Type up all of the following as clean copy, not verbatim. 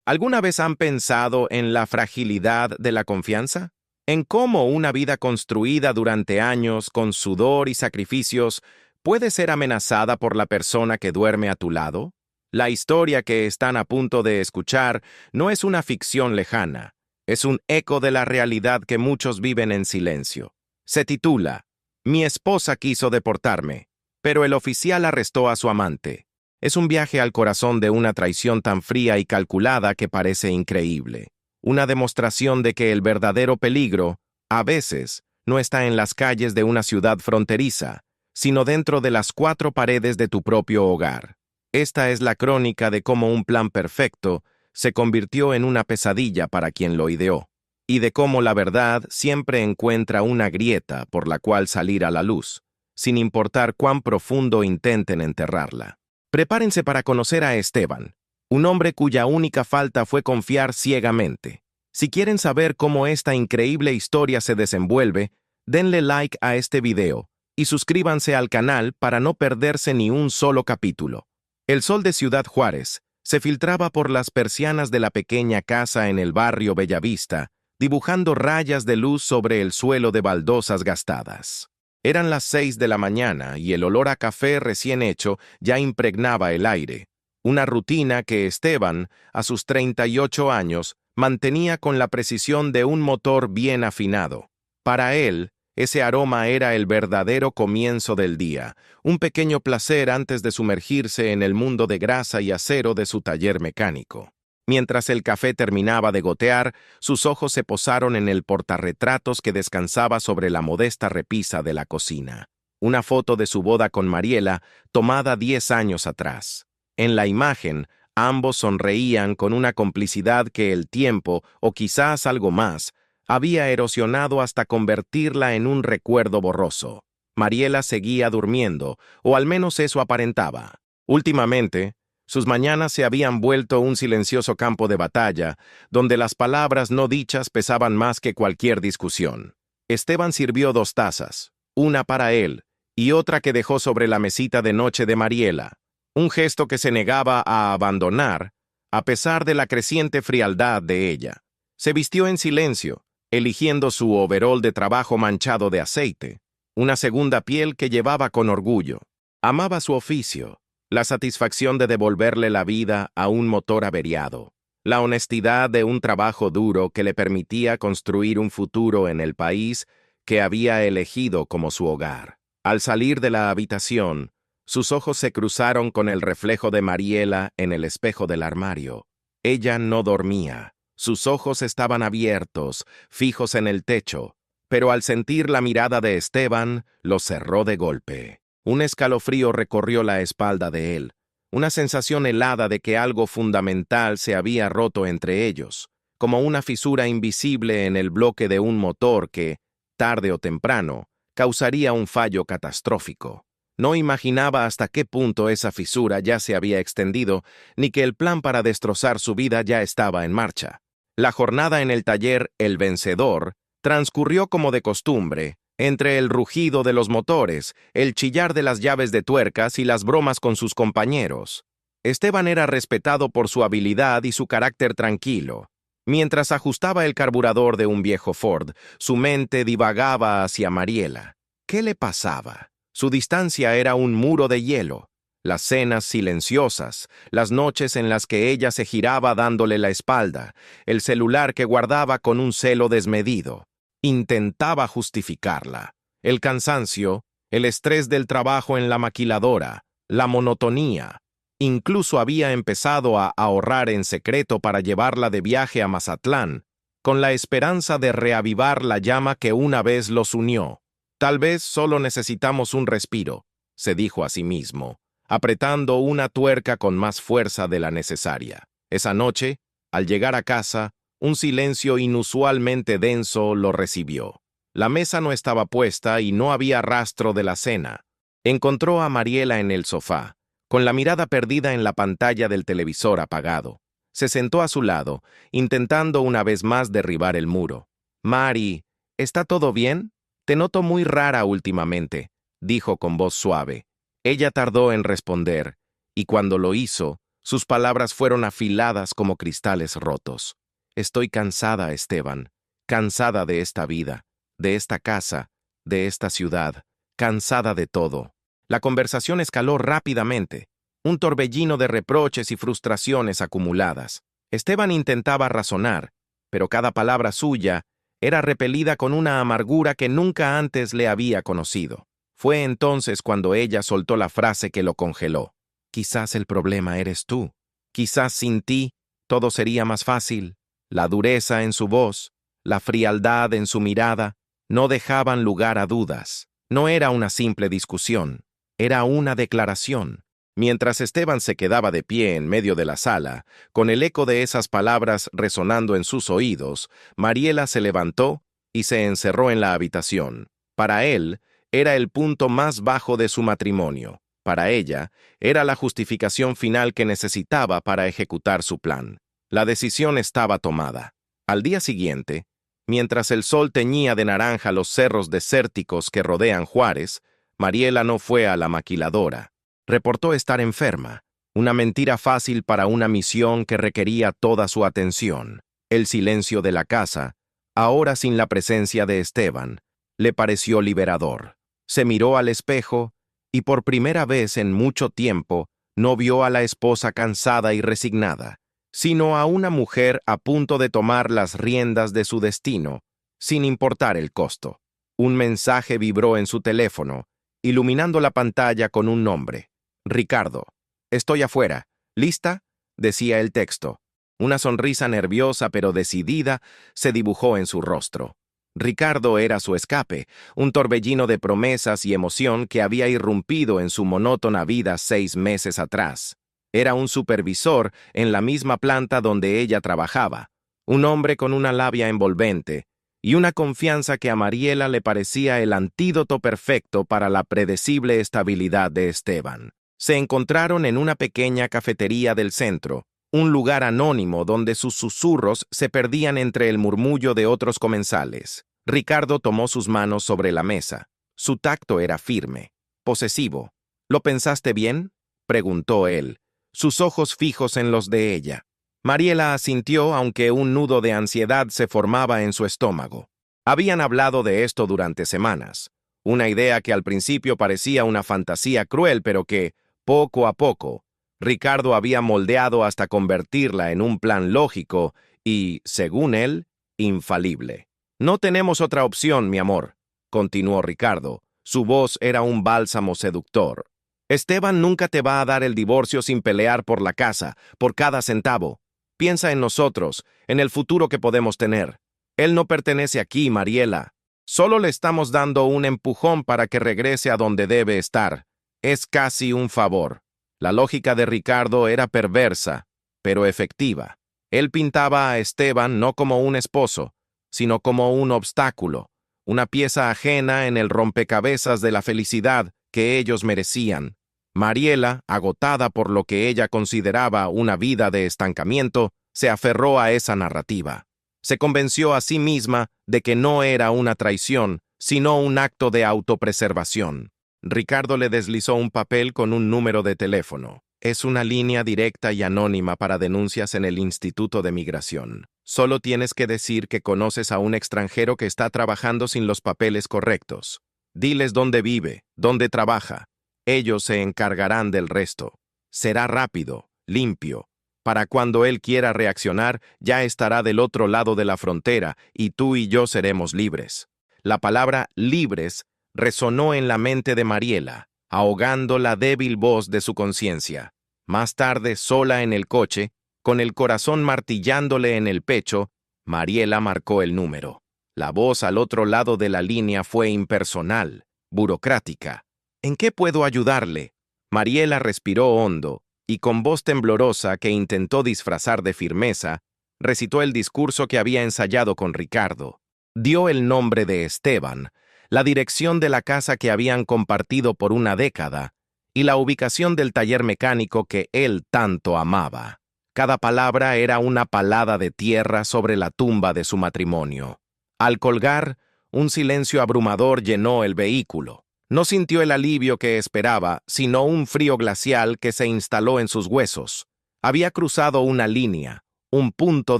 ¿Alguna vez han pensado en la fragilidad de la confianza? ¿En cómo una vida construida durante años con sudor y sacrificios puede ser amenazada por la persona que duerme a tu lado? La historia que están a punto de escuchar no es una ficción lejana, es un eco de la realidad que muchos viven en silencio. Se titula Mi esposa quiso deportarme, pero el oficial arrestó a su amante. Es un viaje al corazón de una traición tan fría y calculada que parece increíble. Una demostración de que el verdadero peligro, a veces, no está en las calles de una ciudad fronteriza, sino dentro de las cuatro paredes de tu propio hogar. Esta es la crónica de cómo un plan perfecto se convirtió en una pesadilla para quien lo ideó, y de cómo la verdad siempre encuentra una grieta por la cual salir a la luz, sin importar cuán profundo intenten enterrarla. Prepárense para conocer a Esteban, un hombre cuya única falta fue confiar ciegamente. Si quieren saber cómo esta increíble historia se desenvuelve, denle like a este video y suscríbanse al canal para no perderse ni un solo capítulo. El sol de Ciudad Juárez se filtraba por las persianas de la pequeña casa en el barrio Bellavista, dibujando rayas de luz sobre el suelo de baldosas gastadas. Eran las 6 de la mañana y el olor a café recién hecho ya impregnaba el aire, una rutina que Esteban, a sus 38 años, mantenía con la precisión de un motor bien afinado. Para él, ese aroma era el verdadero comienzo del día, un pequeño placer antes de sumergirse en el mundo de grasa y acero de su taller mecánico. Mientras el café terminaba de gotear, sus ojos se posaron en el portarretratos que descansaba sobre la modesta repisa de la cocina. Una foto de su boda con Mariela, tomada 10 años atrás. En la imagen, ambos sonreían con una complicidad que el tiempo, o quizás algo más, había erosionado hasta convertirla en un recuerdo borroso. Mariela seguía durmiendo, o al menos eso aparentaba. Últimamente, sus mañanas se habían vuelto un silencioso campo de batalla, donde las palabras no dichas pesaban más que cualquier discusión. Esteban sirvió 2 tazas, una para él y otra que dejó sobre la mesita de noche de Mariela, un gesto que se negaba a abandonar, a pesar de la creciente frialdad de ella. Se vistió en silencio, eligiendo su overol de trabajo manchado de aceite, una segunda piel que llevaba con orgullo. Amaba su oficio, la satisfacción de devolverle la vida a un motor averiado, la honestidad de un trabajo duro que le permitía construir un futuro en el país que había elegido como su hogar. Al salir de la habitación, sus ojos se cruzaron con el reflejo de Mariela en el espejo del armario. Ella no dormía, sus ojos estaban abiertos, fijos en el techo, pero al sentir la mirada de Esteban, los cerró de golpe. Un escalofrío recorrió la espalda de él, una sensación helada de que algo fundamental se había roto entre ellos, como una fisura invisible en el bloque de un motor que, tarde o temprano, causaría un fallo catastrófico. No imaginaba hasta qué punto esa fisura ya se había extendido, ni que el plan para destrozar su vida ya estaba en marcha. La jornada en el taller El Vencedor transcurrió como de costumbre, entre el rugido de los motores, el chillar de las llaves de tuercas y las bromas con sus compañeros. Esteban era respetado por su habilidad y su carácter tranquilo. Mientras ajustaba el carburador de un viejo Ford, su mente divagaba hacia Mariela. ¿Qué le pasaba? Su distancia era un muro de hielo. Las cenas silenciosas, las noches en las que ella se giraba dándole la espalda, el celular que guardaba con un celo desmedido. Intentaba justificarla. El cansancio, el estrés del trabajo en la maquiladora, la monotonía. Incluso había empezado a ahorrar en secreto para llevarla de viaje a Mazatlán, con la esperanza de reavivar la llama que una vez los unió. Tal vez solo necesitamos un respiro, se dijo a sí mismo, apretando una tuerca con más fuerza de la necesaria. Esa noche, al llegar a casa, un silencio inusualmente denso lo recibió. La mesa no estaba puesta y no había rastro de la cena. Encontró a Mariela en el sofá, con la mirada perdida en la pantalla del televisor apagado. Se sentó a su lado, intentando una vez más derribar el muro. «Mari, ¿está todo bien? Te noto muy rara últimamente», dijo con voz suave. Ella tardó en responder, y cuando lo hizo, Sus palabras fueron afiladas como cristales rotos. Estoy cansada, Esteban, cansada de esta vida, de esta casa, de esta ciudad, cansada de todo. La conversación escaló rápidamente, un torbellino de reproches y frustraciones acumuladas. Esteban intentaba razonar, pero cada palabra suya era repelida con una amargura que nunca antes le había conocido. Fue entonces cuando ella soltó la frase que lo congeló. Quizás el problema eres tú. Quizás sin ti todo sería más fácil. La dureza en su voz, la frialdad en su mirada, no dejaban lugar a dudas. No era una simple discusión, era una declaración. Mientras Esteban se quedaba de pie en medio de la sala, con el eco de esas palabras resonando en sus oídos, Mariela se levantó y se encerró en la habitación. Para él, era el punto más bajo de su matrimonio. Para ella, era la justificación final que necesitaba para ejecutar su plan. La decisión estaba tomada. Al día siguiente, mientras el sol teñía de naranja los cerros desérticos que rodean Juárez, Mariela no fue a la maquiladora. Reportó estar enferma, una mentira fácil para una misión que requería toda su atención. El silencio de la casa, ahora sin la presencia de Esteban, le pareció liberador. Se miró al espejo y por primera vez en mucho tiempo no vio a la esposa cansada y resignada, sino a una mujer a punto de tomar las riendas de su destino, sin importar el costo. Un mensaje vibró en su teléfono, iluminando la pantalla con un nombre. Ricardo. Estoy afuera. ¿Lista? Decía el texto. Una sonrisa nerviosa pero decidida se dibujó en su rostro. Ricardo era su escape, un torbellino de promesas y emoción que había irrumpido en su monótona vida 6 meses atrás. Era un supervisor en la misma planta donde ella trabajaba, un hombre con una labia envolvente y una confianza que a Mariela le parecía el antídoto perfecto para la predecible estabilidad de Esteban. Se encontraron en una pequeña cafetería del centro, un lugar anónimo donde sus susurros se perdían entre el murmullo de otros comensales. Ricardo tomó sus manos sobre la mesa. Su tacto era firme, posesivo. ¿Lo pensaste bien?, preguntó él, sus ojos fijos en los de ella. Mariela asintió, aunque un nudo de ansiedad se formaba en su estómago. Habían hablado de esto durante semanas, una idea que al principio parecía una fantasía cruel, pero que, poco a poco, Ricardo había moldeado hasta convertirla en un plan lógico y, según él, infalible. No tenemos otra opción, mi amor, continuó Ricardo. Su voz era un bálsamo seductor. Esteban nunca te va a dar el divorcio sin pelear por la casa, por cada centavo. Piensa en nosotros, en el futuro que podemos tener. Él no pertenece aquí, Mariela. Solo le estamos dando un empujón para que regrese a donde debe estar. Es casi un favor. La lógica de Ricardo era perversa, pero efectiva. Él pintaba a Esteban no como un esposo, sino como un obstáculo, una pieza ajena en el rompecabezas de la felicidad que ellos merecían. Mariela, agotada por lo que ella consideraba una vida de estancamiento, se aferró a esa narrativa. Se convenció a sí misma de que no era una traición, sino un acto de autopreservación. Ricardo le deslizó un papel con un número de teléfono. Es una línea directa y anónima para denuncias en el Instituto de Migración. Solo tienes que decir que conoces a un extranjero que está trabajando sin los papeles correctos. Diles dónde vive, dónde trabaja. Ellos se encargarán del resto. Será rápido, limpio. Para cuando él quiera reaccionar, ya estará del otro lado de la frontera y tú y yo seremos libres. La palabra libres resonó en la mente de Mariela, ahogando la débil voz de su conciencia. Más tarde, sola en el coche, con el corazón martillándole en el pecho, Mariela marcó el número. La voz al otro lado de la línea fue impersonal, burocrática. ¿En qué puedo ayudarle? Mariela respiró hondo y con voz temblorosa que intentó disfrazar de firmeza, recitó el discurso que había ensayado con Ricardo. Dio el nombre de Esteban, la dirección de la casa que habían compartido por una década y la ubicación del taller mecánico que él tanto amaba. Cada palabra era una palada de tierra sobre la tumba de su matrimonio. Al colgar, un silencio abrumador llenó el vehículo. No sintió el alivio que esperaba, sino un frío glacial que se instaló en sus huesos. Había cruzado una línea, un punto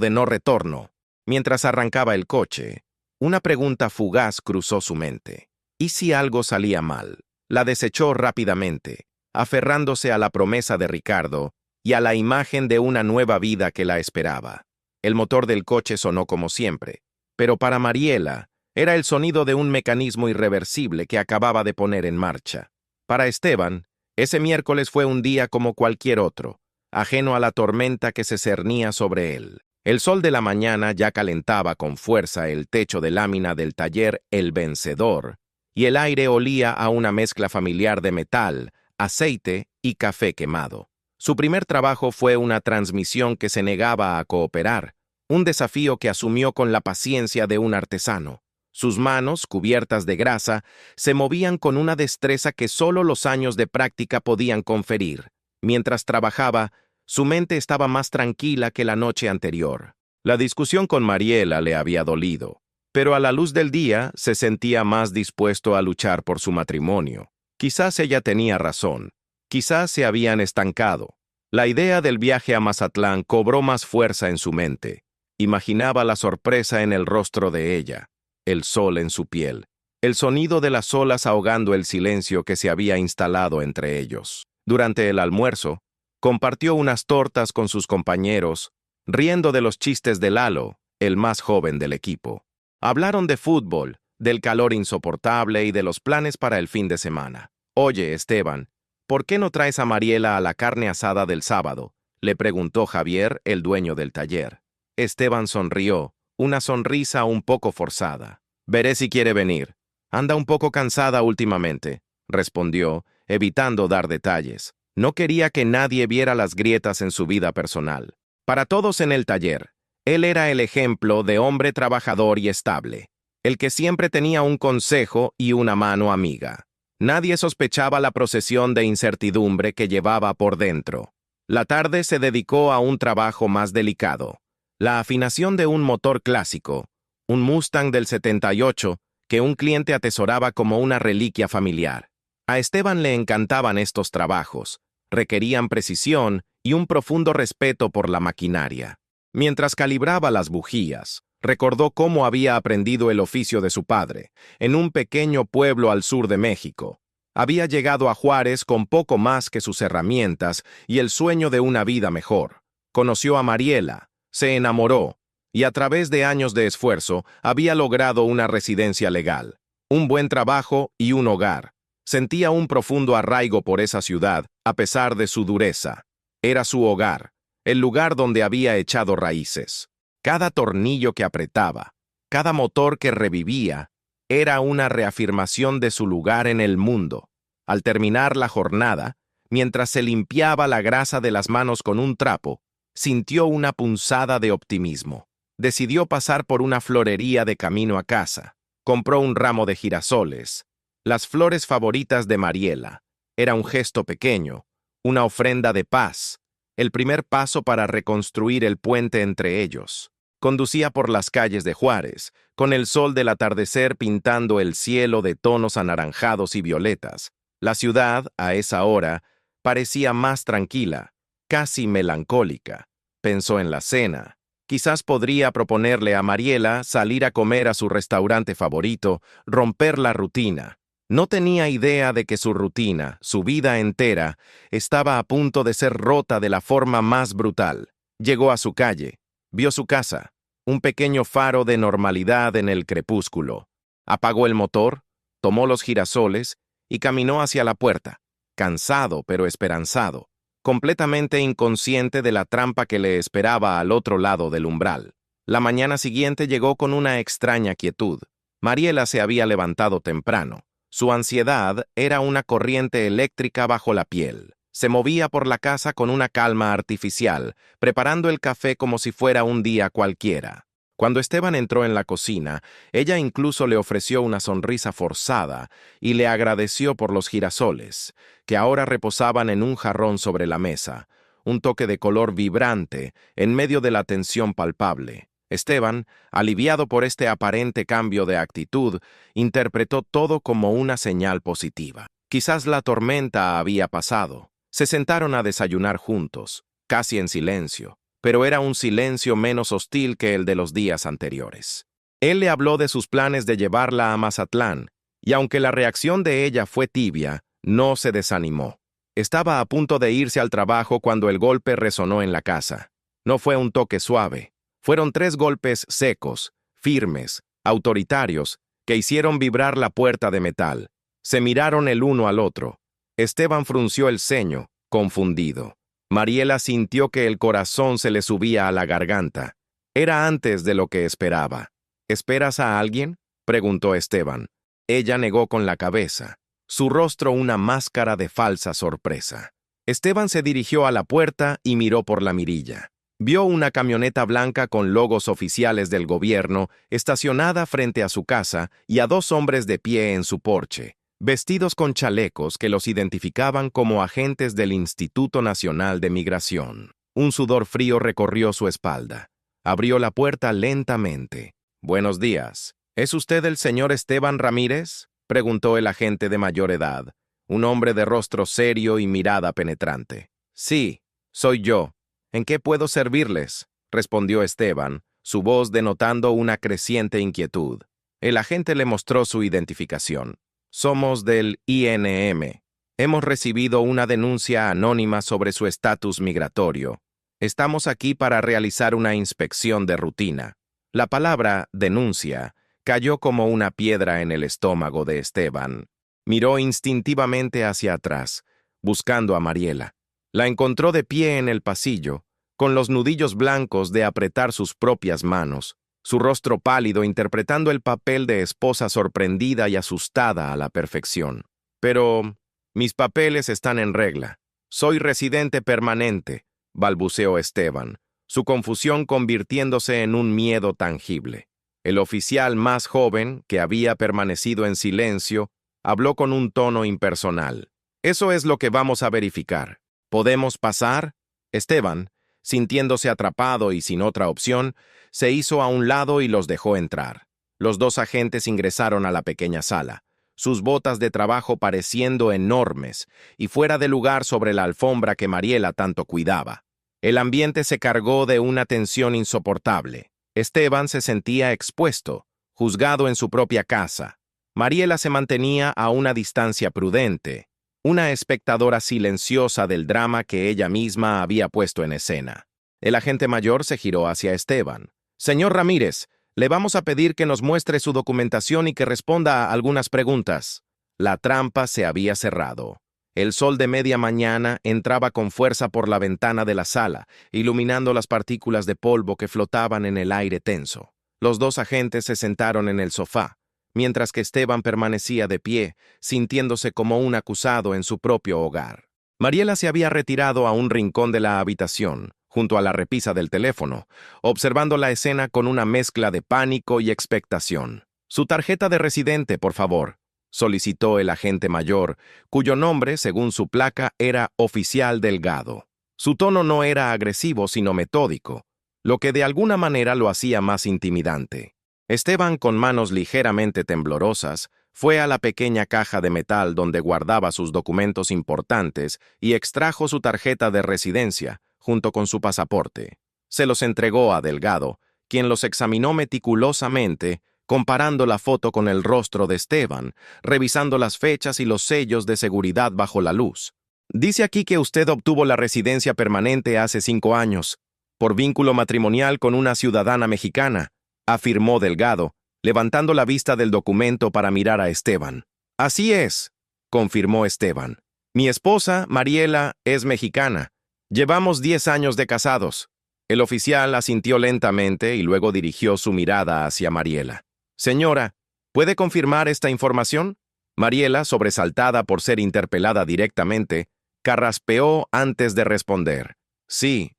de no retorno. Mientras arrancaba el coche, una pregunta fugaz cruzó su mente. ¿Y si algo salía mal? La desechó rápidamente, aferrándose a la promesa de Ricardo y a la imagen de una nueva vida que la esperaba. El motor del coche sonó como siempre, pero para Mariela era el sonido de un mecanismo irreversible que acababa de poner en marcha. Para Esteban, ese miércoles fue un día como cualquier otro, ajeno a la tormenta que se cernía sobre él. El sol de la mañana ya calentaba con fuerza el techo de lámina del taller El Vencedor, y el aire olía a una mezcla familiar de metal, aceite y café quemado. Su primer trabajo fue una transmisión que se negaba a cooperar, un desafío que asumió con la paciencia de un artesano. Sus manos, cubiertas de grasa, se movían con una destreza que solo los años de práctica podían conferir. Mientras trabajaba, su mente estaba más tranquila que la noche anterior. La discusión con Mariela le había dolido, pero a la luz del día se sentía más dispuesto a luchar por su matrimonio. Quizás ella tenía razón, quizás se habían estancado. La idea del viaje a Mazatlán cobró más fuerza en su mente. Imaginaba la sorpresa en el rostro de ella, el sol en su piel, el sonido de las olas ahogando el silencio que se había instalado entre ellos. Durante el almuerzo, compartió unas tortas con sus compañeros, riendo de los chistes de Lalo, el más joven del equipo. Hablaron de fútbol, del calor insoportable y de los planes para el fin de semana. «Oye, Esteban, ¿por qué no traes a Mariela a la carne asada del sábado?», le preguntó Javier, el dueño del taller. Esteban sonrió, una sonrisa un poco forzada. «Veré si quiere venir. Anda un poco cansada últimamente», respondió, evitando dar detalles. No quería que nadie viera las grietas en su vida personal. Para todos en el taller, él era el ejemplo de hombre trabajador y estable, el que siempre tenía un consejo y una mano amiga. Nadie sospechaba la procesión de incertidumbre que llevaba por dentro. La tarde se dedicó a un trabajo más delicado, la afinación de un motor clásico, un Mustang del 78, que un cliente atesoraba como una reliquia familiar. A Esteban le encantaban estos trabajos. Requerían precisión y un profundo respeto por la maquinaria. Mientras calibraba las bujías, recordó cómo había aprendido el oficio de su padre, en un pequeño pueblo al sur de México. Había llegado a Juárez con poco más que sus herramientas y el sueño de una vida mejor. Conoció a Mariela, se enamoró, y a través de años de esfuerzo había logrado una residencia legal, un buen trabajo y un hogar. Sentía un profundo arraigo por esa ciudad, a pesar de su dureza. Era su hogar, el lugar donde había echado raíces. Cada tornillo que apretaba, cada motor que revivía, era una reafirmación de su lugar en el mundo. Al terminar la jornada, mientras se limpiaba la grasa de las manos con un trapo, sintió una punzada de optimismo. Decidió pasar por una florería de camino a casa. Compró un ramo de girasoles, las flores favoritas de Mariela. Era un gesto pequeño, una ofrenda de paz, el primer paso para reconstruir el puente entre ellos. Conducía por las calles de Juárez, con el sol del atardecer pintando el cielo de tonos anaranjados y violetas. La ciudad, a esa hora, parecía más tranquila, casi melancólica. Pensó en la cena. Quizás podría proponerle a Mariela salir a comer a su restaurante favorito, romper la rutina. No tenía idea de que su rutina, su vida entera, estaba a punto de ser rota de la forma más brutal. Llegó a su calle, vio su casa, un pequeño faro de normalidad en el crepúsculo. Apagó el motor, tomó los girasoles y caminó hacia la puerta, cansado pero esperanzado, completamente inconsciente de la trampa que le esperaba al otro lado del umbral. La mañana siguiente llegó con una extraña quietud. Mariela se había levantado temprano. Su ansiedad era una corriente eléctrica bajo la piel. Se movía por la casa con una calma artificial, preparando el café como si fuera un día cualquiera. Cuando Esteban entró en la cocina, ella incluso le ofreció una sonrisa forzada y le agradeció por los girasoles, que ahora reposaban en un jarrón sobre la mesa, un toque de color vibrante en medio de la tensión palpable. Esteban, aliviado por este aparente cambio de actitud, interpretó todo como una señal positiva. Quizás la tormenta había pasado. Se sentaron a desayunar juntos. casi en silencio, pero era un silencio menos hostil que el de los días anteriores. Él le habló de sus planes de llevarla a Mazatlán, y aunque la reacción de ella fue tibia, no se desanimó. Estaba a punto de irse al trabajo cuando el golpe resonó en la casa. No fue un toque suave, fueron 3 golpes secos, firmes, autoritarios, que hicieron vibrar la puerta de metal. Se miraron el uno al otro. Esteban frunció el ceño, confundido. Mariela sintió que el corazón se le subía a la garganta. Era antes de lo que esperaba. ¿Esperas a alguien?, preguntó Esteban. Ella negó con la cabeza, su rostro una máscara de falsa sorpresa. Esteban se dirigió a la puerta y miró por la mirilla. Vio una camioneta blanca con logos oficiales del gobierno estacionada frente a su casa y a 2 hombres de pie en su porche, vestidos con chalecos que los identificaban como agentes del Instituto Nacional de Migración. Un sudor frío recorrió su espalda. Abrió la puerta lentamente. «Buenos días. ¿Es usted el señor Esteban Ramírez?», preguntó el agente de mayor edad, un hombre de rostro serio y mirada penetrante. «Sí, soy yo. ¿En qué puedo servirles?», respondió Esteban, su voz denotando una creciente inquietud. El agente le mostró su identificación. «Somos del INM. Hemos recibido una denuncia anónima sobre su estatus migratorio. Estamos aquí para realizar una inspección de rutina». La palabra «denuncia» cayó como una piedra en el estómago de Esteban. Miró instintivamente hacia atrás, buscando a Mariela. La encontró de pie en el pasillo, con los nudillos blancos de apretar sus propias manos, su rostro pálido interpretando el papel de esposa sorprendida y asustada a la perfección. «Pero mis papeles están en regla. Soy residente permanente», balbuceó Esteban, su confusión convirtiéndose en un miedo tangible. El oficial más joven, que había permanecido en silencio, habló con un tono impersonal. «Eso es lo que vamos a verificar. ¿Podemos pasar?». Esteban, sintiéndose atrapado y sin otra opción, se hizo a un lado y los dejó entrar. Los 2 agentes ingresaron a la pequeña sala, sus botas de trabajo pareciendo enormes y fuera de lugar sobre la alfombra que Mariela tanto cuidaba. El ambiente se cargó de una tensión insoportable. Esteban se sentía expuesto, juzgado en su propia casa. Mariela se mantenía a una distancia prudente, una espectadora silenciosa del drama que ella misma había puesto en escena. El agente mayor se giró hacia Esteban. «Señor Ramírez, le vamos a pedir que nos muestre su documentación y que responda a algunas preguntas». La trampa se había cerrado. El sol de media mañana entraba con fuerza por la ventana de la sala, iluminando las partículas de polvo que flotaban en el aire tenso. Los 2 agentes se sentaron en el sofá, mientras que Esteban permanecía de pie, sintiéndose como un acusado en su propio hogar. Mariela se había retirado a un rincón de la habitación, junto a la repisa del teléfono, observando la escena con una mezcla de pánico y expectación. «Su tarjeta de residente, por favor», solicitó el agente mayor, cuyo nombre, según su placa, era Oficial Delgado. Su tono no era agresivo, sino metódico, lo que de alguna manera lo hacía más intimidante. Esteban, con manos ligeramente temblorosas, fue a la pequeña caja de metal donde guardaba sus documentos importantes y extrajo su tarjeta de residencia, junto con su pasaporte. Se los entregó a Delgado, quien los examinó meticulosamente, comparando la foto con el rostro de Esteban, revisando las fechas y los sellos de seguridad bajo la luz. «Dice aquí que usted obtuvo la residencia permanente hace 5 años, por vínculo matrimonial con una ciudadana mexicana», afirmó Delgado, levantando la vista del documento para mirar a Esteban. «Así es», confirmó Esteban. «Mi esposa, Mariela, es mexicana. Llevamos 10 años de casados». El oficial asintió lentamente y luego dirigió su mirada hacia Mariela. «Señora, ¿puede confirmar esta información?». Mariela, sobresaltada por ser interpelada directamente, carraspeó antes de responder. «Sí,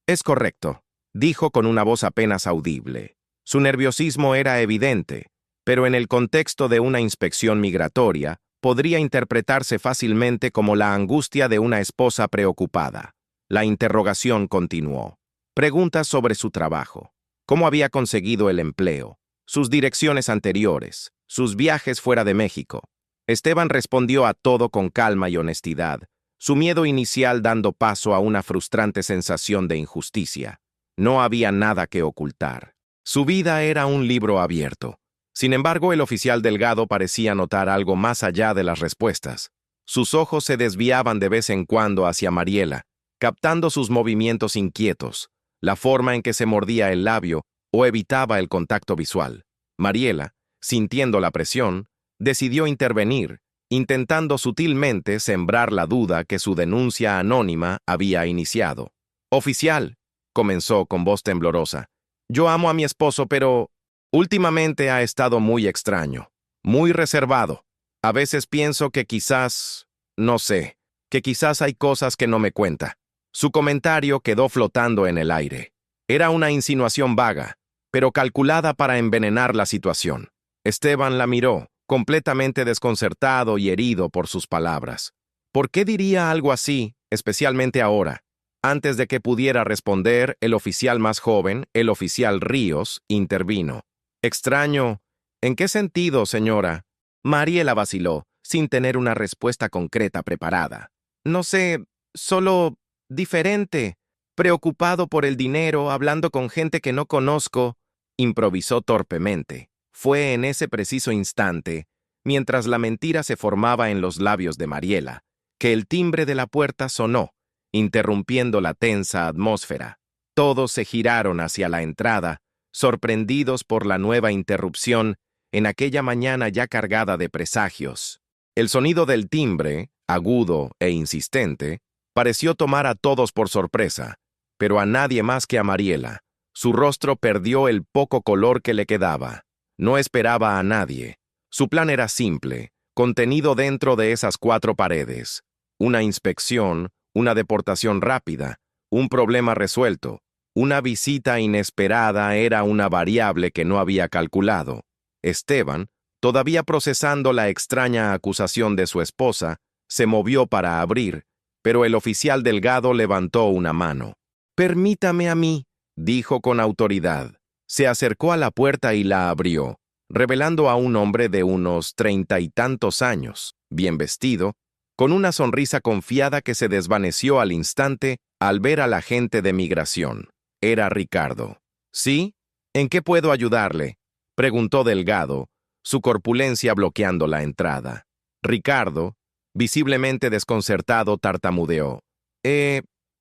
es correcto», dijo con una voz apenas audible. Su nerviosismo era evidente, pero en el contexto de una inspección migratoria, podría interpretarse fácilmente como la angustia de una esposa preocupada. La interrogación continuó. Preguntas sobre su trabajo. ¿Cómo había conseguido el empleo? Sus direcciones anteriores, sus viajes fuera de México. Esteban respondió a todo con calma y honestidad, su miedo inicial dando paso a una frustrante sensación de injusticia. No había nada que ocultar. Su vida era un libro abierto. Sin embargo, el oficial Delgado parecía notar algo más allá de las respuestas. Sus ojos se desviaban de vez en cuando hacia Mariela, captando sus movimientos inquietos, la forma en que se mordía el labio o evitaba el contacto visual. Mariela, sintiendo la presión, decidió intervenir, intentando sutilmente sembrar la duda que su denuncia anónima había iniciado. «Oficial», comenzó con voz temblorosa, «yo amo a mi esposo, pero últimamente ha estado muy extraño, muy reservado. A veces pienso que quizás, no sé, que quizás hay cosas que no me cuenta». Su comentario quedó flotando en el aire. Era una insinuación vaga, pero calculada para envenenar la situación. Esteban la miró, completamente desconcertado y herido por sus palabras. ¿Por qué diría algo así, especialmente ahora? Antes de que pudiera responder, el oficial más joven, el oficial Ríos, intervino. «Extraño. ¿En qué sentido, señora?» Mariela vaciló, sin tener una respuesta concreta preparada. «No sé, solo diferente, preocupado por el dinero, hablando con gente que no conozco», improvisó torpemente. Fue en ese preciso instante, mientras la mentira se formaba en los labios de Mariela, que el timbre de la puerta sonó, interrumpiendo la tensa atmósfera. Todos se giraron hacia la entrada, sorprendidos por la nueva interrupción en aquella mañana ya cargada de presagios. El sonido del timbre, agudo e insistente, pareció tomar a todos por sorpresa, pero a nadie más que a Mariela. Su rostro perdió el poco color que le quedaba. No esperaba a nadie. Su plan era simple, contenido dentro de esas 4 paredes. Una inspección, una deportación rápida, un problema resuelto. Una visita inesperada era una variable que no había calculado. Esteban, todavía procesando la extraña acusación de su esposa, se movió para abrir, pero el oficial Delgado levantó una mano. «Permítame a mí», dijo con autoridad. Se acercó a la puerta y la abrió, revelando a un hombre de unos 30 y tantos años, bien vestido, con una sonrisa confiada que se desvaneció al instante al ver al agente de migración. Era Ricardo. «¿Sí? ¿En qué puedo ayudarle?», preguntó Delgado, su corpulencia bloqueando la entrada. Ricardo, visiblemente desconcertado, tartamudeó.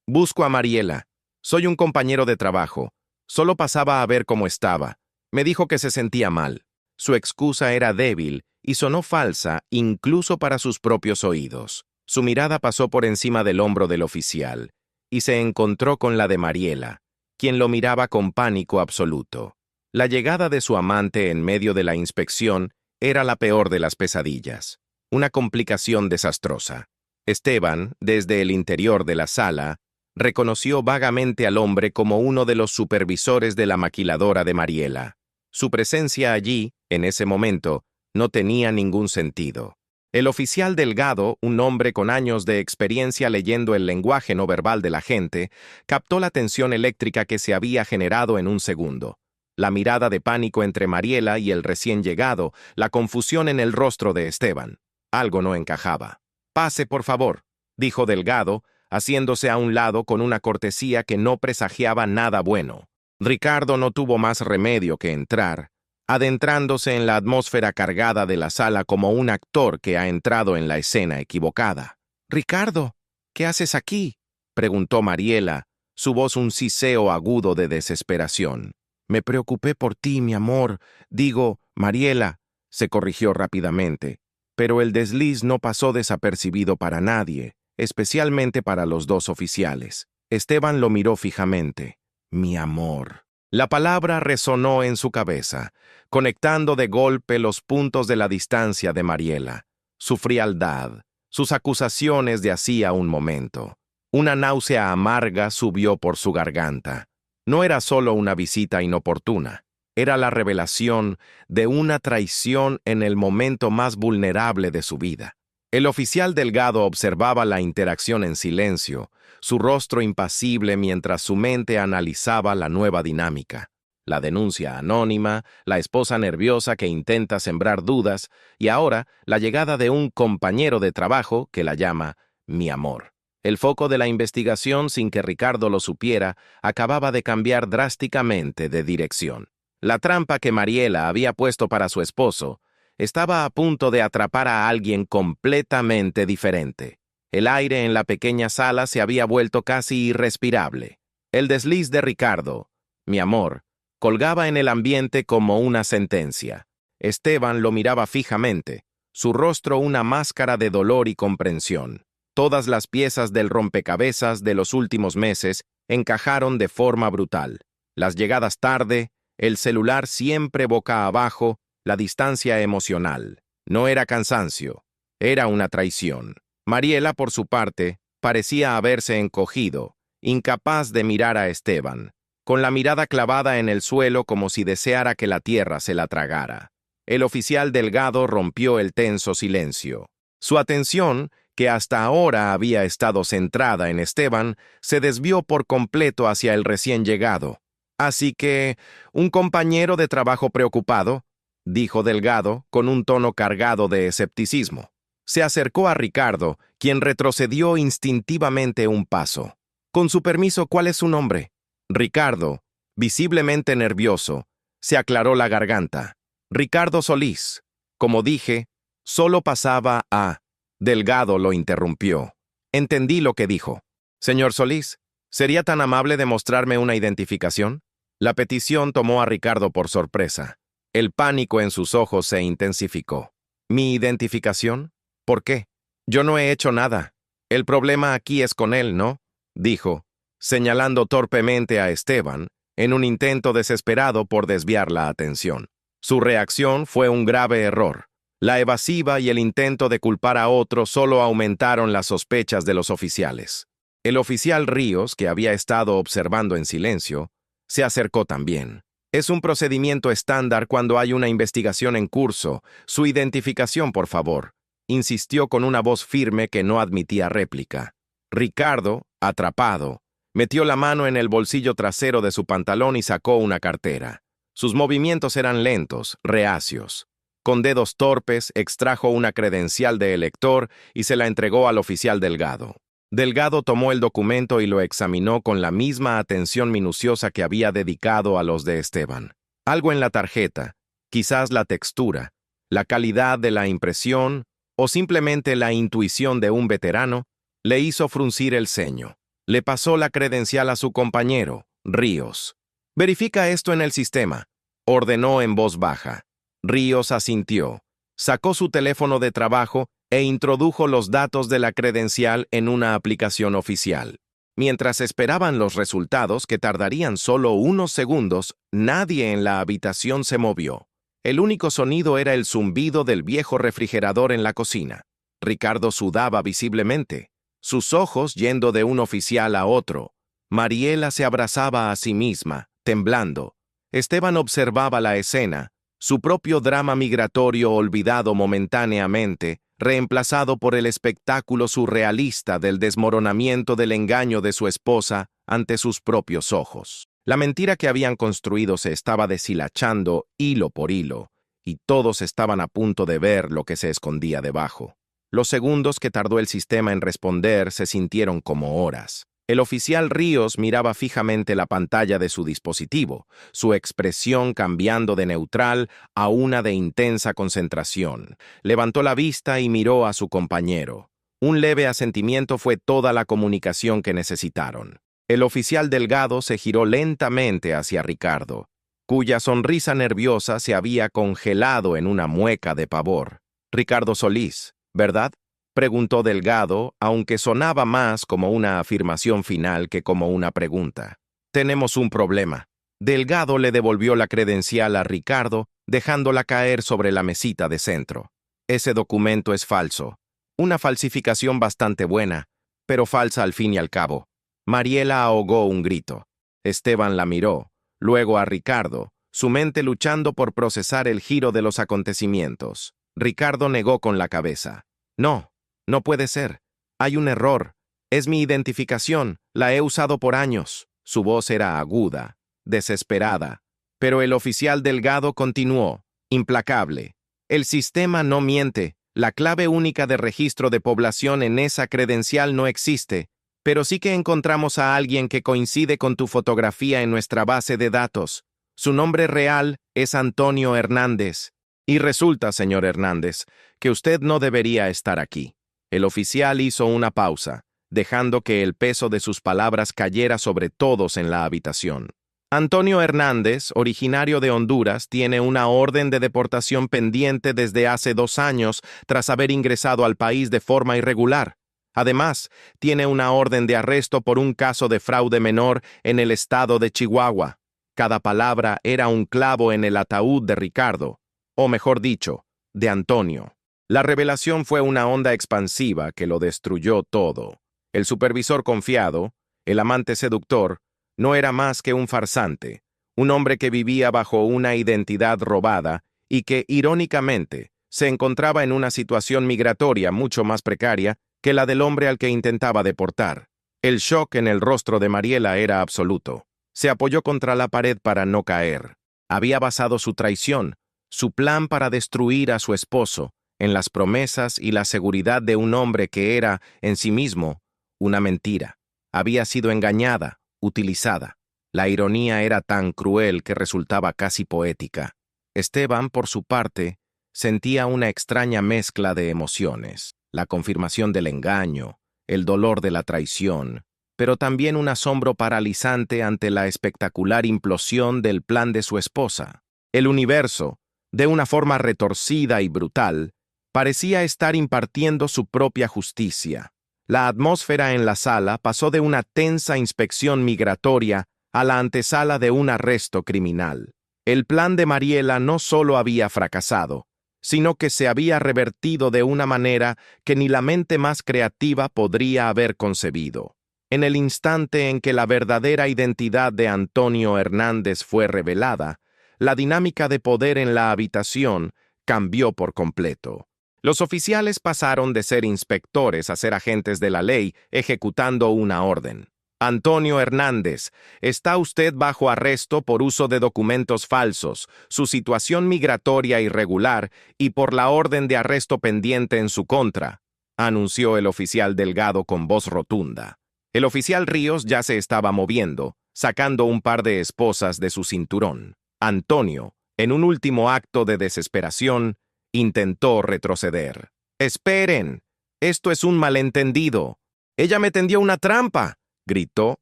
Busco a Mariela. Soy un compañero de trabajo. Solo pasaba a ver cómo estaba. Me dijo que se sentía mal». Su excusa era débil y sonó falsa incluso para sus propios oídos. Su mirada pasó por encima del hombro del oficial y se encontró con la de Mariela, quien lo miraba con pánico absoluto. La llegada de su amante en medio de la inspección era la peor de las pesadillas. Una complicación desastrosa. Esteban, desde el interior de la sala, reconoció vagamente al hombre como uno de los supervisores de la maquiladora de Mariela. Su presencia allí, en ese momento, no tenía ningún sentido. El oficial Delgado, un hombre con años de experiencia leyendo el lenguaje no verbal de la gente, captó la tensión eléctrica que se había generado en un segundo. La mirada de pánico entre Mariela y el recién llegado, la confusión en el rostro de Esteban. Algo no encajaba. «Pase, por favor», dijo Delgado, haciéndose a un lado con una cortesía que no presagiaba nada bueno. Ricardo no tuvo más remedio que entrar, adentrándose en la atmósfera cargada de la sala como un actor que ha entrado en la escena equivocada. «Ricardo, ¿qué haces aquí?», preguntó Mariela, su voz un siseo agudo de desesperación. «Me preocupé por ti, mi amor. Digo, Mariela», se corrigió rápidamente, pero el desliz no pasó desapercibido para nadie, especialmente para los 2 oficiales. Esteban lo miró fijamente. «Mi amor». La palabra resonó en su cabeza, conectando de golpe los puntos de la distancia de Mariela, su frialdad, sus acusaciones de hacía un momento. Una náusea amarga subió por su garganta. No era solo una visita inoportuna, era la revelación de una traición en el momento más vulnerable de su vida. El oficial Delgado observaba la interacción en silencio, su rostro impasible mientras su mente analizaba la nueva dinámica. La denuncia anónima, la esposa nerviosa que intenta sembrar dudas, y ahora la llegada de un compañero de trabajo que la llama mi amor. El foco de la investigación, sin que Ricardo lo supiera, acababa de cambiar drásticamente de dirección. La trampa que Mariela había puesto para su esposo estaba a punto de atrapar a alguien completamente diferente. El aire en la pequeña sala se había vuelto casi irrespirable. El desliz de Ricardo, mi amor, colgaba en el ambiente como una sentencia. Esteban lo miraba fijamente, su rostro una máscara de dolor y comprensión. Todas las piezas del rompecabezas de los últimos meses encajaron de forma brutal. Las llegadas tarde, el celular siempre boca abajo, la distancia emocional. No era cansancio, era una traición. Mariela, por su parte, parecía haberse encogido, incapaz de mirar a Esteban, con la mirada clavada en el suelo como si deseara que la tierra se la tragara. El oficial Delgado rompió el tenso silencio. Su atención, que hasta ahora había estado centrada en Esteban, se desvió por completo hacia el recién llegado. «Así que, ¿un compañero de trabajo preocupado?», dijo Delgado, con un tono cargado de escepticismo. Se acercó a Ricardo, quien retrocedió instintivamente un paso. «Con su permiso, ¿cuál es su nombre?». Ricardo, visiblemente nervioso, se aclaró la garganta. «Ricardo Solís. Como dije, solo pasaba a...». Delgado lo interrumpió. Entendí lo que dijo. «Señor Solís, ¿sería tan amable de mostrarme una identificación?». La petición tomó a Ricardo por sorpresa. El pánico en sus ojos se intensificó. «¿Mi identificación? ¿Por qué? Yo no he hecho nada. El problema aquí es con él, ¿no?», dijo, señalando torpemente a Esteban, en un intento desesperado por desviar la atención. Su reacción fue un grave error. La evasiva y el intento de culpar a otro solo aumentaron las sospechas de los oficiales. El oficial Ríos, que había estado observando en silencio, se acercó también. «Es un procedimiento estándar cuando hay una investigación en curso. Su identificación, por favor», insistió con una voz firme que no admitía réplica. Ricardo, atrapado, metió la mano en el bolsillo trasero de su pantalón y sacó una cartera. Sus movimientos eran lentos, reacios. Con dedos torpes, extrajo una credencial de elector y se la entregó al oficial Delgado. Delgado tomó el documento y lo examinó con la misma atención minuciosa que había dedicado a los de Esteban. Algo en la tarjeta, quizás la textura, la calidad de la impresión o simplemente la intuición de un veterano, le hizo fruncir el ceño. Le pasó la credencial a su compañero, Ríos. «Verifica esto en el sistema», ordenó en voz baja. Ríos asintió, sacó su teléfono de trabajo e introdujo los datos de la credencial en una aplicación oficial. Mientras esperaban los resultados, que tardarían solo unos segundos, nadie en la habitación se movió. El único sonido era el zumbido del viejo refrigerador en la cocina. Ricardo sudaba visiblemente, sus ojos yendo de un oficial a otro. Mariela se abrazaba a sí misma, temblando. Esteban observaba la escena, su propio drama migratorio olvidado momentáneamente, reemplazado por el espectáculo surrealista del desmoronamiento del engaño de su esposa ante sus propios ojos. La mentira que habían construido se estaba deshilachando hilo por hilo, y todos estaban a punto de ver lo que se escondía debajo. Los segundos que tardó el sistema en responder se sintieron como horas. El oficial Ríos miraba fijamente la pantalla de su dispositivo, su expresión cambiando de neutral a una de intensa concentración. Levantó la vista y miró a su compañero. Un leve asentimiento fue toda la comunicación que necesitaron. El oficial Delgado se giró lentamente hacia Ricardo, cuya sonrisa nerviosa se había congelado en una mueca de pavor. «Ricardo Solís, ¿verdad?», preguntó Delgado, aunque sonaba más como una afirmación final que como una pregunta. «Tenemos un problema». Delgado le devolvió la credencial a Ricardo, dejándola caer sobre la mesita de centro. «Ese documento es falso. Una falsificación bastante buena, pero falsa al fin y al cabo». Mariela ahogó un grito. Esteban la miró, luego a Ricardo, su mente luchando por procesar el giro de los acontecimientos. Ricardo negó con la cabeza. «No, no puede ser. Hay un error. Es mi identificación. La he usado por años». Su voz era aguda, desesperada. Pero el oficial Delgado continuó, implacable. «El sistema no miente. La clave única de registro de población en esa credencial no existe, pero sí que encontramos a alguien que coincide con tu fotografía en nuestra base de datos. Su nombre real es Antonio Hernández. Y resulta, señor Hernández, que usted no debería estar aquí. El oficial hizo una pausa, dejando que el peso de sus palabras cayera sobre todos en la habitación. Antonio Hernández, originario de Honduras, tiene una orden de deportación pendiente desde hace 2 años tras haber ingresado al país de forma irregular. Además, tiene una orden de arresto por un caso de fraude menor en el estado de Chihuahua. Cada palabra era un clavo en el ataúd de Ricardo, o mejor dicho, de Antonio. La revelación fue una onda expansiva que lo destruyó todo. El supervisor confiado, el amante seductor, no era más que un farsante, un hombre que vivía bajo una identidad robada y que, irónicamente, se encontraba en una situación migratoria mucho más precaria que la del hombre al que intentaba deportar. El shock en el rostro de Mariela era absoluto. Se apoyó contra la pared para no caer. Había basado su traición, su plan para destruir a su esposo, en las promesas y la seguridad de un hombre que era, en sí mismo, una mentira. Había sido engañada, utilizada. La ironía era tan cruel que resultaba casi poética. Esteban, por su parte, sentía una extraña mezcla de emociones, la confirmación del engaño, el dolor de la traición, pero también un asombro paralizante ante la espectacular implosión del plan de su esposa. El universo, de una forma retorcida y brutal, parecía estar impartiendo su propia justicia. La atmósfera en la sala pasó de una tensa inspección migratoria a la antesala de un arresto criminal. El plan de Mariela no solo había fracasado, sino que se había revertido de una manera que ni la mente más creativa podría haber concebido. En el instante en que la verdadera identidad de Antonio Hernández fue revelada, la dinámica de poder en la habitación cambió por completo. Los oficiales pasaron de ser inspectores a ser agentes de la ley, ejecutando una orden. Antonio Hernández, está usted bajo arresto por uso de documentos falsos, su situación migratoria irregular y por la orden de arresto pendiente en su contra, anunció el oficial Delgado con voz rotunda. El oficial Ríos ya se estaba moviendo, sacando un par de esposas de su cinturón. Antonio, en un último acto de desesperación, intentó retroceder. «¡Esperen! Esto es un malentendido. Ella me tendió una trampa», gritó,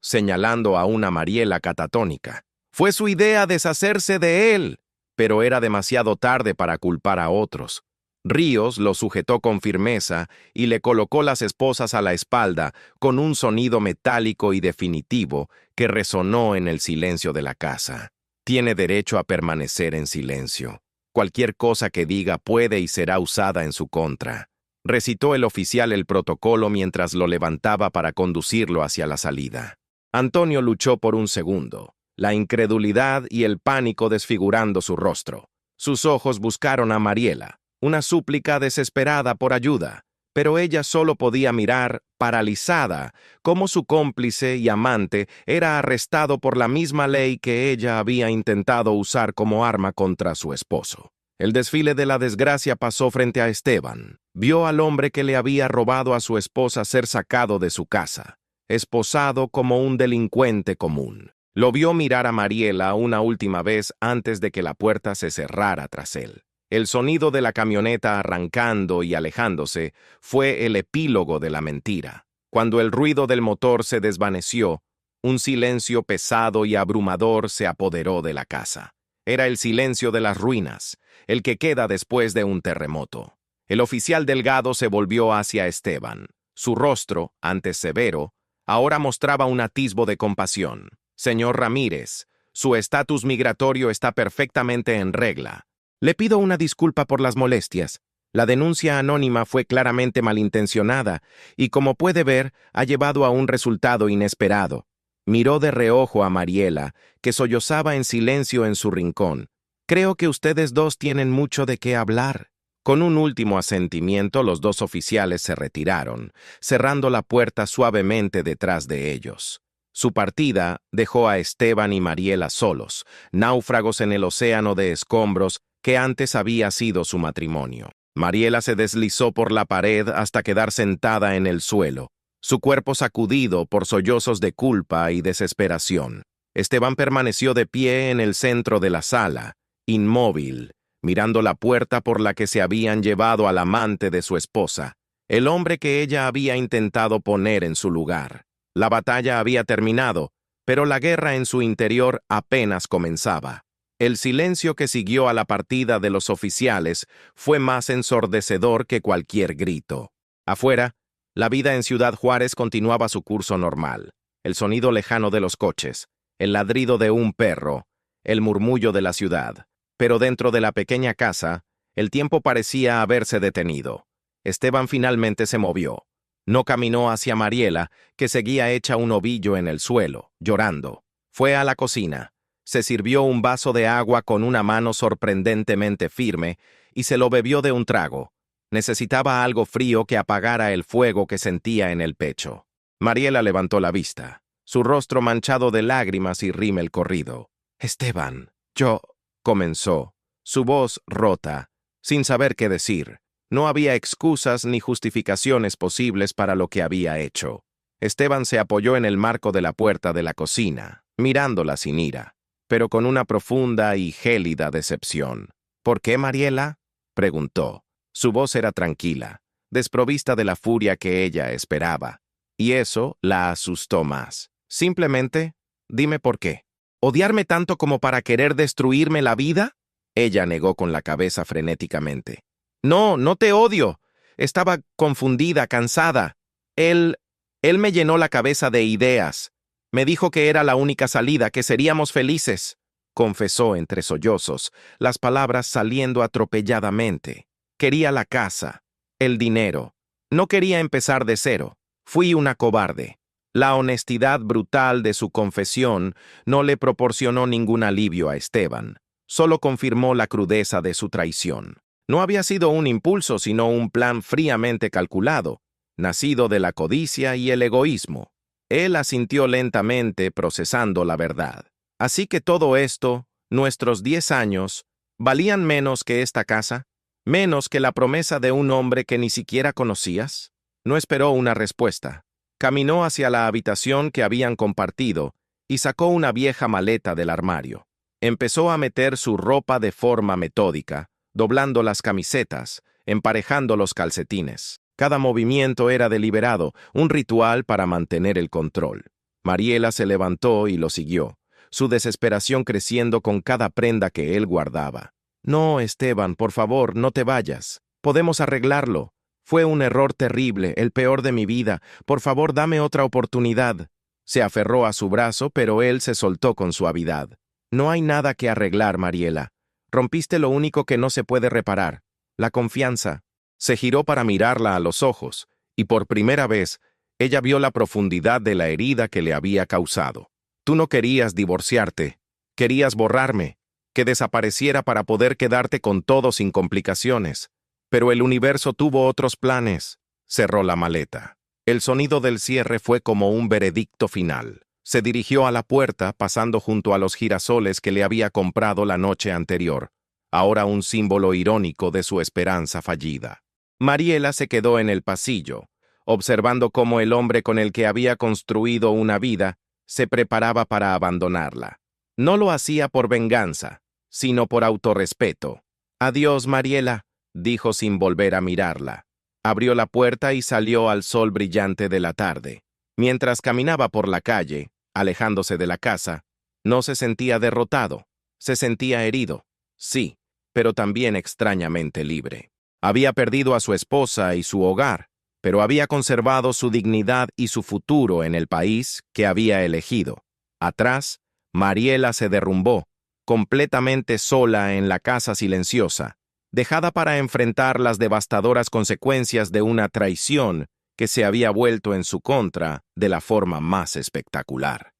señalando a una Mariela catatónica. «Fue su idea deshacerse de él», pero era demasiado tarde para culpar a otros. Ríos lo sujetó con firmeza y le colocó las esposas a la espalda con un sonido metálico y definitivo que resonó en el silencio de la casa. «Tiene derecho a permanecer en silencio. Cualquier cosa que diga puede y será usada en su contra», recitó el oficial el protocolo mientras lo levantaba para conducirlo hacia la salida. Antonio luchó por un segundo, la incredulidad y el pánico desfigurando su rostro. Sus ojos buscaron a Mariela, una súplica desesperada por ayuda, pero ella solo podía mirar, paralizada, cómo su cómplice y amante era arrestado por la misma ley que ella había intentado usar como arma contra su esposo. El desfile de la desgracia pasó frente a Esteban. Vio al hombre que le había robado a su esposa ser sacado de su casa, esposado como un delincuente común. Lo vio mirar a Mariela una última vez antes de que la puerta se cerrara tras él. El sonido de la camioneta arrancando y alejándose fue el epílogo de la mentira. Cuando el ruido del motor se desvaneció, un silencio pesado y abrumador se apoderó de la casa. Era el silencio de las ruinas, el que queda después de un terremoto. El oficial Delgado se volvió hacia Esteban. Su rostro, antes severo, ahora mostraba un atisbo de compasión. «Señor Ramírez, su estatus migratorio está perfectamente en regla. Le pido una disculpa por las molestias. La denuncia anónima fue claramente malintencionada y, como puede ver, ha llevado a un resultado inesperado». Miró de reojo a Mariela, que sollozaba en silencio en su rincón. «Creo que ustedes dos tienen mucho de qué hablar». Con un último asentimiento, los dos oficiales se retiraron, cerrando la puerta suavemente detrás de ellos. Su partida dejó a Esteban y Mariela solos, náufragos en el océano de escombros que antes había sido su matrimonio. Mariela se deslizó por la pared hasta quedar sentada en el suelo, su cuerpo sacudido por sollozos de culpa y desesperación. Esteban permaneció de pie en el centro de la sala, inmóvil, mirando la puerta por la que se habían llevado al amante de su esposa, el hombre que ella había intentado poner en su lugar. La batalla había terminado, pero la guerra en su interior apenas comenzaba. El silencio que siguió a la partida de los oficiales fue más ensordecedor que cualquier grito. Afuera, la vida en Ciudad Juárez continuaba su curso normal. El sonido lejano de los coches, el ladrido de un perro, el murmullo de la ciudad. Pero dentro de la pequeña casa, el tiempo parecía haberse detenido. Esteban finalmente se movió. No caminó hacia Mariela, que seguía hecha un ovillo en el suelo, llorando. Fue a la cocina. Se sirvió un vaso de agua con una mano sorprendentemente firme y se lo bebió de un trago. Necesitaba algo frío que apagara el fuego que sentía en el pecho. Mariela levantó la vista, su rostro manchado de lágrimas y rímel corrido. «Esteban, yo...» comenzó, su voz rota, sin saber qué decir. No había excusas ni justificaciones posibles para lo que había hecho. Esteban se apoyó en el marco de la puerta de la cocina, mirándola sin ira, pero con una profunda y gélida decepción. «¿Por qué, Mariela?», preguntó. Su voz era tranquila, desprovista de la furia que ella esperaba, y eso la asustó más. «Simplemente, dime por qué. ¿Odiarme tanto como para querer destruirme la vida?». Ella negó con la cabeza frenéticamente. «No, no te odio. Estaba confundida, cansada. Él me llenó la cabeza de ideas. Me dijo que era la única salida, que seríamos felices», confesó entre sollozos, las palabras saliendo atropelladamente. «Quería la casa, el dinero. No quería empezar de cero. Fui una cobarde». La honestidad brutal de su confesión no le proporcionó ningún alivio a Esteban, solo confirmó la crudeza de su traición. No había sido un impulso, sino un plan fríamente calculado, nacido de la codicia y el egoísmo. Él asintió lentamente, procesando la verdad. «Así que todo esto, nuestros 10 años, ¿valían menos que esta casa? ¿Menos que la promesa de un hombre que ni siquiera conocías?». No esperó una respuesta. Caminó hacia la habitación que habían compartido y sacó una vieja maleta del armario. Empezó a meter su ropa de forma metódica, doblando las camisetas, emparejando los calcetines. Cada movimiento era deliberado, un ritual para mantener el control. Mariela se levantó y lo siguió, su desesperación creciendo con cada prenda que él guardaba. «No, Esteban, por favor, no te vayas. Podemos arreglarlo. Fue un error terrible, el peor de mi vida. Por favor, dame otra oportunidad». Se aferró a su brazo, pero él se soltó con suavidad. «No hay nada que arreglar, Mariela. Rompiste lo único que no se puede reparar, la confianza». Se giró para mirarla a los ojos, y por primera vez, ella vio la profundidad de la herida que le había causado. «Tú no querías divorciarte. Querías borrarme, que desapareciera para poder quedarte con todo sin complicaciones. Pero el universo tuvo otros planes». Cerró la maleta. El sonido del cierre fue como un veredicto final. Se dirigió a la puerta, pasando junto a los girasoles que le había comprado la noche anterior, ahora un símbolo irónico de su esperanza fallida. Mariela se quedó en el pasillo, observando cómo el hombre con el que había construido una vida se preparaba para abandonarla. No lo hacía por venganza, sino por autorrespeto. «Adiós, Mariela», dijo sin volver a mirarla. Abrió la puerta y salió al sol brillante de la tarde. Mientras caminaba por la calle, alejándose de la casa, no se sentía derrotado, se sentía herido, sí, pero también extrañamente libre. Había perdido a su esposa y su hogar, pero había conservado su dignidad y su futuro en el país que había elegido. Atrás, Mariela se derrumbó, completamente sola en la casa silenciosa, dejada para enfrentar las devastadoras consecuencias de una traición que se había vuelto en su contra de la forma más espectacular.